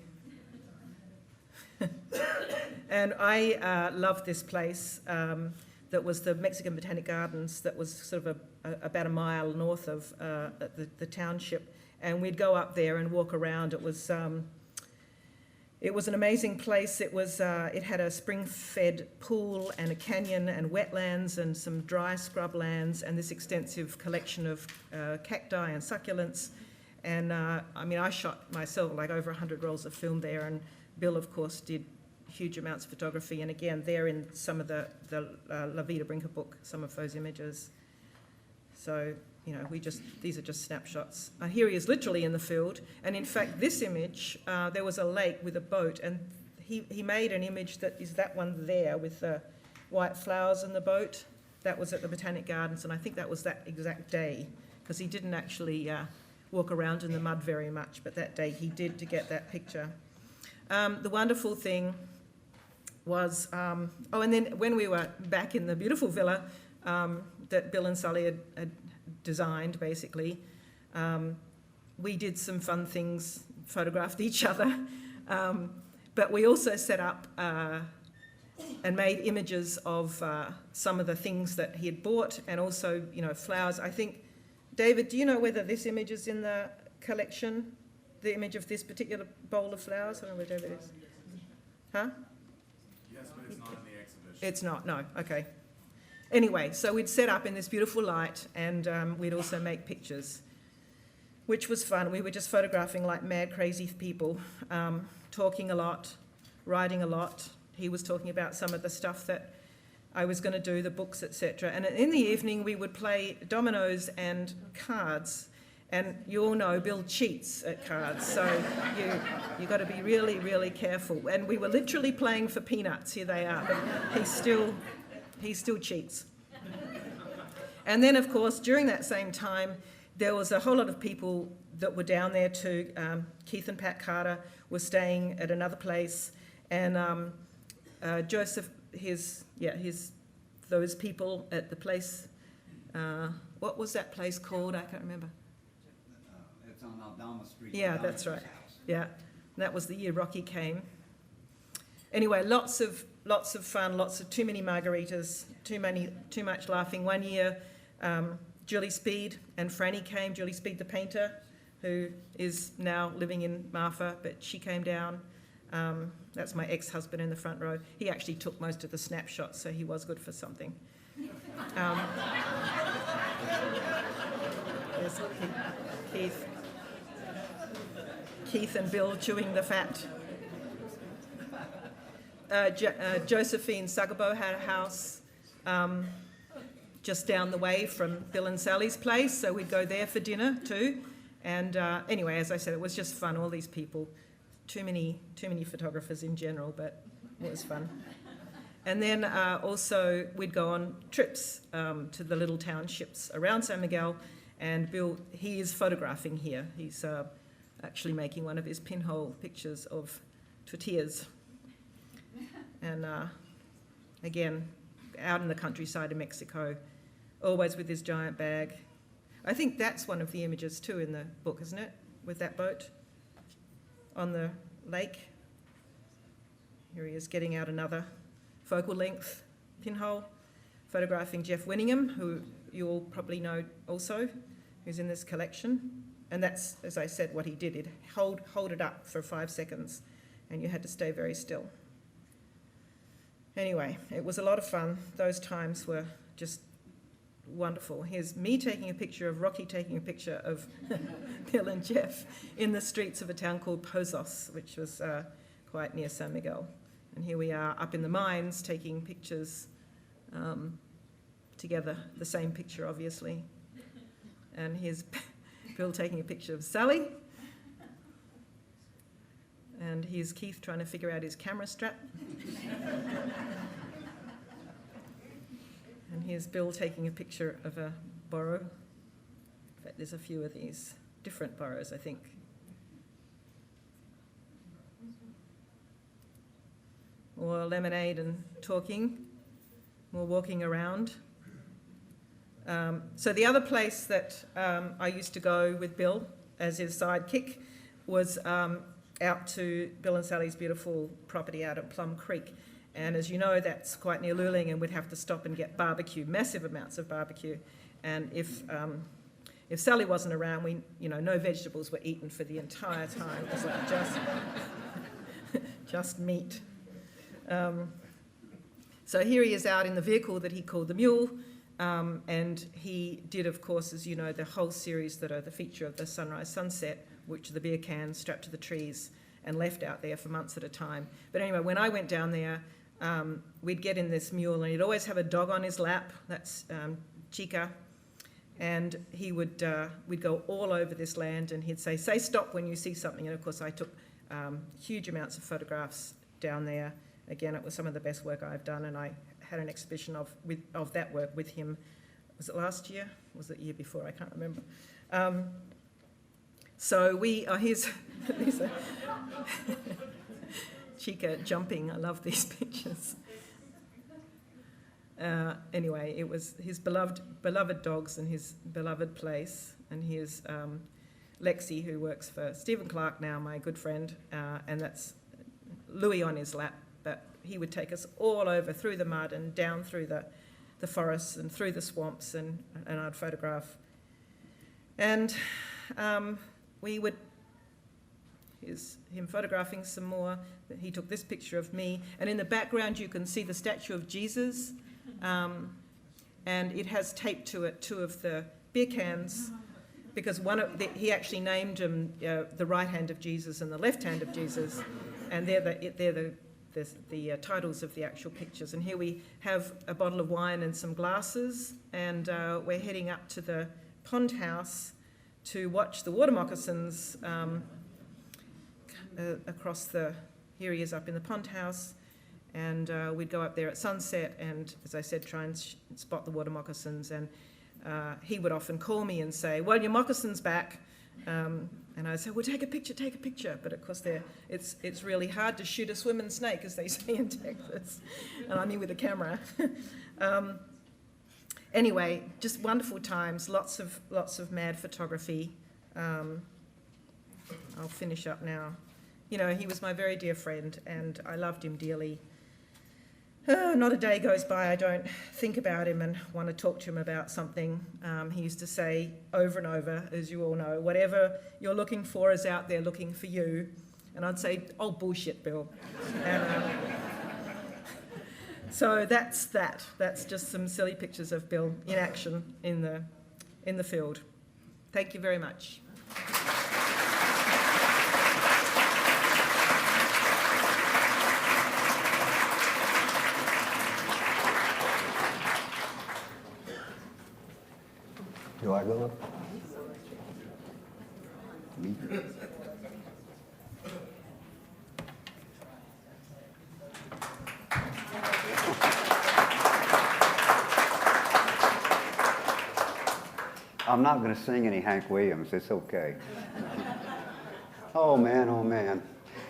And I loved this place that was the Mexican Botanic Gardens that was sort of about a mile north of the township. And we'd go up there and walk around. It was an amazing place. It had a spring-fed pool and a canyon and wetlands and some dry scrublands and this extensive collection of cacti and succulents. And I shot myself like over 100 rolls of film there, and Bill, of course, did huge amounts of photography. And again, there in some of the La Vida Brinca book, some of those images. So, these are just snapshots. Here he is literally in the field. And in fact, this image, there was a lake with a boat, and he made an image that is that one there with the white flowers in the boat. That was at the Botanic Gardens, and I think that was that exact day, because he didn't actually walk around in the mud very much, but that day he did to get that picture. The wonderful thing was, and then when we were back in the beautiful villa that Bill and Sally had designed, basically, we did some fun things, photographed each other, but we also set up and made images of some of the things that he had bought, and also, flowers. I think, David, do you know whether this image is in the collection? The image of this particular bowl of flowers? I don't know where David is. Huh? Yes, but it's not in the exhibition. It's not, no, okay. Anyway, so we'd set up in this beautiful light, and we'd also make pictures, which was fun. We were just photographing like mad, crazy people, talking a lot, writing a lot. He was talking about some of the stuff that I was going to do, the books, etc. And in the evening, we would play dominoes and cards. And you all know Bill cheats at cards, so you got to be really, really careful. And we were literally playing for peanuts. Here they are. But he still cheats. And then, of course, during that same time, there was a whole lot of people that were down there too. Keith and Pat Carter were staying at another place, and Joseph, those people at the place. What was that place called? I can't remember. It's on Aldama Street. Yeah, that's right. Yeah, that was the year Rocky came. Anyway, lots of fun, too many margaritas, too much laughing. One year, Julie Speed and Franny came. Julie Speed, the painter, who is now living in Marfa, but she came down. That's my ex-husband in the front row. He actually took most of the snapshots, so he was good for something. There's Keith and Bill chewing the fat. Josephine Sagabo had a house just down the way from Bill and Sally's place, so we'd go there for dinner too. And anyway, as I said, it was just fun, all these people. Too many photographers in general, but it was fun. And then also we'd go on trips to the little townships around San Miguel, and Bill, he is photographing here. He's actually making one of his pinhole pictures of tortillas. And again, out in the countryside of Mexico, always with his giant bag. I think that's one of the images too in the book, isn't it? With that boat on the lake. Here he is getting out another focal length pinhole, photographing Jeff Winningham, who you all probably know also, who's in this collection. And that's, as I said, what he did. He'd hold it up for 5 seconds, and you had to stay very still. Anyway, it was a lot of fun. Those times were just wonderful. Here's me taking a picture of Rocky taking a picture of Bill and Jeff in the streets of a town called Besos, which was quite near San Miguel. And here we are up in the mines taking pictures together, the same picture, obviously. And here's Bill taking a picture of Sally. And here's Keith trying to figure out his camera strap. And here's Bill taking a picture of a burro. In fact, there's a few of these different burros, I think. More lemonade and talking, more walking around. So the other place that I used to go with Bill as his sidekick was out to Bill and Sally's beautiful property out at Plum Creek. And as you know, that's quite near Luling, and we'd have to stop and get barbecue, massive amounts of barbecue. And if Sally wasn't around, no vegetables were eaten for the entire time. It was like just meat. So here he is out in the vehicle that he called the Mule, and he did, of course, as you know, the whole series that are the feature of the Sunrise Sunset, which are the beer cans strapped to the trees and left out there for months at a time. But anyway, when I went down there, we'd get in this mule, and he'd always have a dog on his lap. That's Chica. And we'd go all over this land, and he'd say stop when you see something. And of course, I took huge amounts of photographs down there. Again, it was some of the best work I've done, and I had an exhibition of that work with him. Was it last year? Was it the year before? I can't remember. So here's Chica jumping. I love these pictures. Anyway, it was his beloved dogs and his beloved place, and here's Lexi, who works for Stephen Clark now, my good friend, and that's Louis on his lap. But he would take us all over through the mud and down through the forests and through the swamps, and I'd photograph. And we would, here's him photographing some more. He took this picture of me, and in the background you can see the statue of Jesus, and it has taped to it 2 of the beer cans, because he actually named them the right hand of Jesus and the left hand of Jesus, and they're the titles of the actual pictures. And here we have a bottle of wine and some glasses, and we're heading up to the pond house to watch the water moccasins across here he is up in the pond house, and we'd go up there at sunset and, as I said, try and spot the water moccasins. And he would often call me and say, well, your moccasin's back. And I'd say, well, take a picture. But of course, it's really hard to shoot a swimming snake, as they say in Texas. And I'm here with a camera. Anyway, just wonderful times, lots of mad photography. I'll finish up now. You know, he was my very dear friend, and I loved him dearly. Not a day goes by I don't think about him and want to talk to him about something. He used to say over and over, as you all know, whatever you're looking for is out there looking for you. And I'd say, oh, bullshit, Bill. And, so that's that. That's just some silly pictures of Bill in action in the field. Thank you very much. Do I go up? Me? I'm not going to sing any Hank Williams. It's okay. Oh, man, oh, man.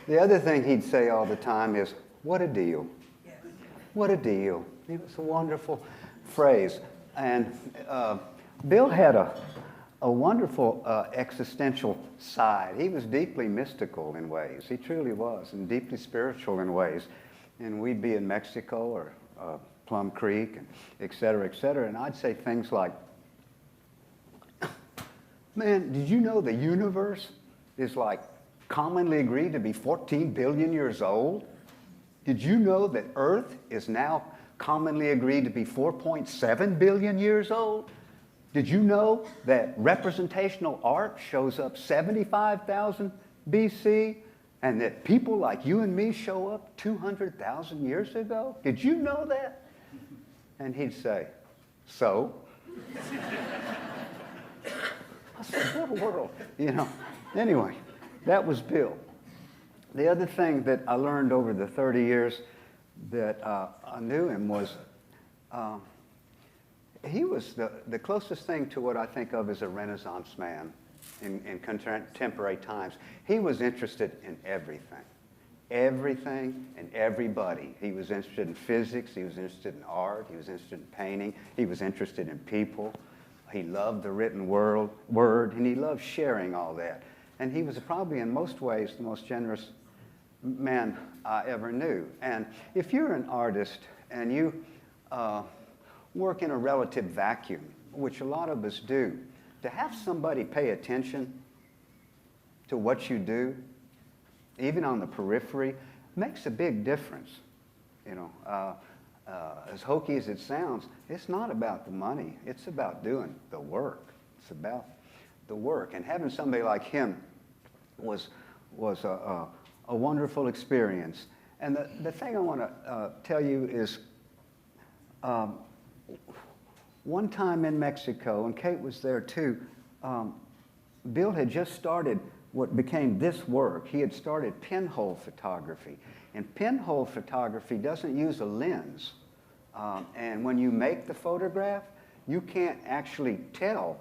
The other thing he'd say all the time is, what a deal. What a deal. It was a wonderful phrase. And Bill had a wonderful existential side. He was deeply mystical in ways. He truly was, and deeply spiritual in ways. And we'd be in Mexico or Plum Creek, and et cetera, and I'd say things like, man, did you know the universe is like commonly agreed to be 14 billion years old? Did you know that Earth is now commonly agreed to be 4.7 billion years old? Did you know that representational art shows up 75,000 BC and that people like you and me show up 200,000 years ago? Did you know that? And he'd say, so? I said, what a world, you know. Anyway, that was Bill. The other thing that I learned over the 30 years that I knew him was he was the closest thing to what I think of as a Renaissance man in contemporary times. He was interested in everything and everybody. He was interested in physics, he was interested in art, he was interested in painting, he was interested in people. He loved the written word, and he loved sharing all that. And he was probably in most ways the most generous man I ever knew. And if you're an artist and you work in a relative vacuum, which a lot of us do, to have somebody pay attention to what you do, even on the periphery, makes a big difference. You know, as hokey as it sounds, it's not about the money. It's about doing the work. It's about the work. And having somebody like him was a wonderful experience. And the thing I want to tell you is one time in Mexico, and Kate was there too, Bill had just started what became this work. He had started pinhole photography. And pinhole photography doesn't use a lens. And when you make the photograph, you can't actually tell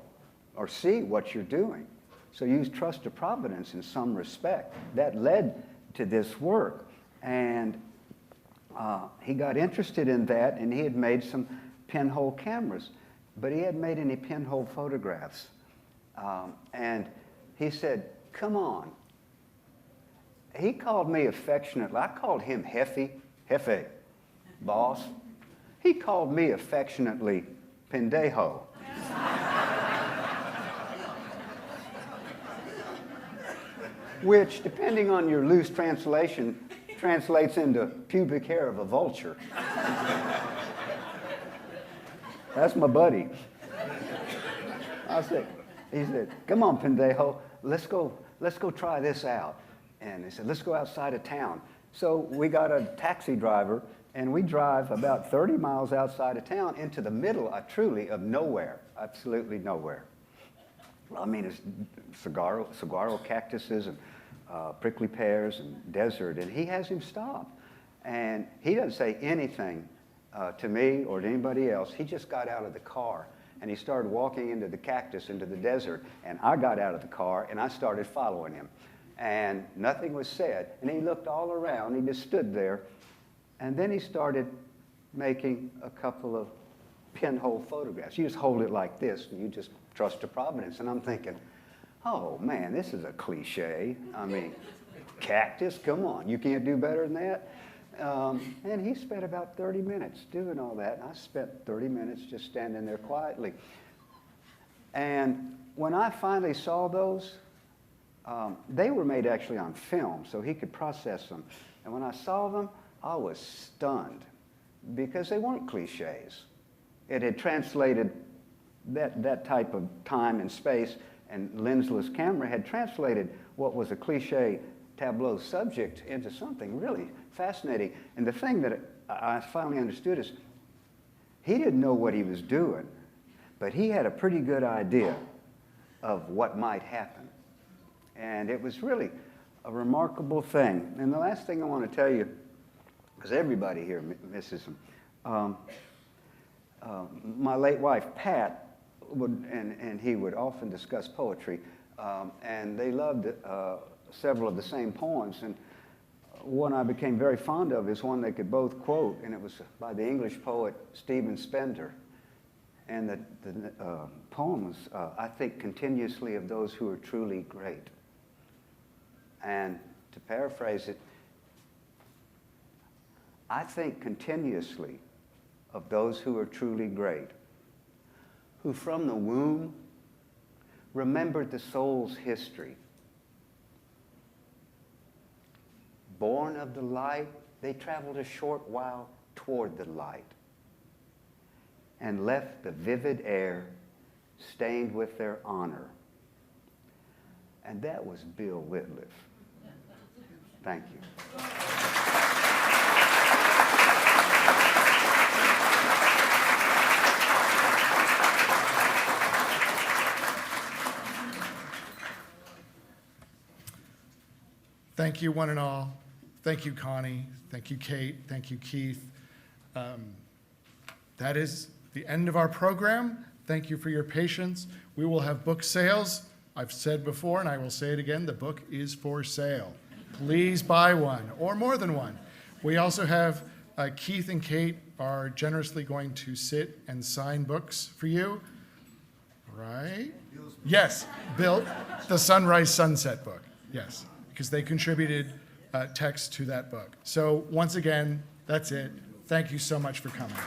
or see what you're doing. So use trust to providence in some respect. That led to this work. And he got interested in that, and he had made some pinhole cameras, but he hadn't made any pinhole photographs. And he said, "Come on." He called me affectionately. I called him Jefe, boss. He called me affectionately pendejo. Which, depending on your loose translation, translates into pubic hair of a vulture. That's my buddy. He said, "Come on, pendejo, let's go try this out." And he said, "Let's go outside of town." So we got a taxi driver, and we drive about 30 miles outside of town into the middle, truly, of nowhere, absolutely nowhere. I mean, it's saguaro cactuses and prickly pears and desert, and he has him stop. And he doesn't say anything to me or to anybody else. He just got out of the car, and he started walking into the cactus, into the desert, and I got out of the car, and I started following him. And nothing was said, and he looked all around. He just stood there, and then he started making a couple of pinhole photographs. You just hold it like this, and you just trust to Providence. And I'm thinking, oh, man, this is a cliche. I mean, cactus, come on, you can't do better than that? And he spent about 30 minutes doing all that, and I spent 30 minutes just standing there quietly. And when I finally saw those, they were made actually on film, so he could process them. And when I saw them, I was stunned, because they weren't cliches. It had translated that type of time and space, and lensless camera had translated what was a cliche tableau subject into something really fascinating. And the thing that I finally understood is he didn't know what he was doing, but he had a pretty good idea of what might happen. And it was really a remarkable thing. And the last thing I want to tell you, because everybody here misses him, my late wife, Pat, and he would often discuss poetry, and they loved several of the same poems. And one I became very fond of is one they could both quote, and it was by the English poet Stephen Spender. And the poem was, "I think continuously of those who are truly great." And to paraphrase it, I think continuously of those who are truly great, who from the womb remembered the soul's history. Born of the light, they traveled a short while toward the light and left the vivid air stained with their honor. And that was Bill Wittliff. Thank you. Thank you, one and all. Thank you, Connie. Thank you, Kate. Thank you, Keith. That is the end of our program. Thank you for your patience. We will have book sales. I've said before, and I will say it again, the book is for sale. Please buy one, or more than one. We also have Keith and Kate are generously going to sit and sign books for you. Right? Yes, Bill, the Sunrise Sunset book. Yes, because they contributed text to that book. So once again, that's it. Thank you so much for coming.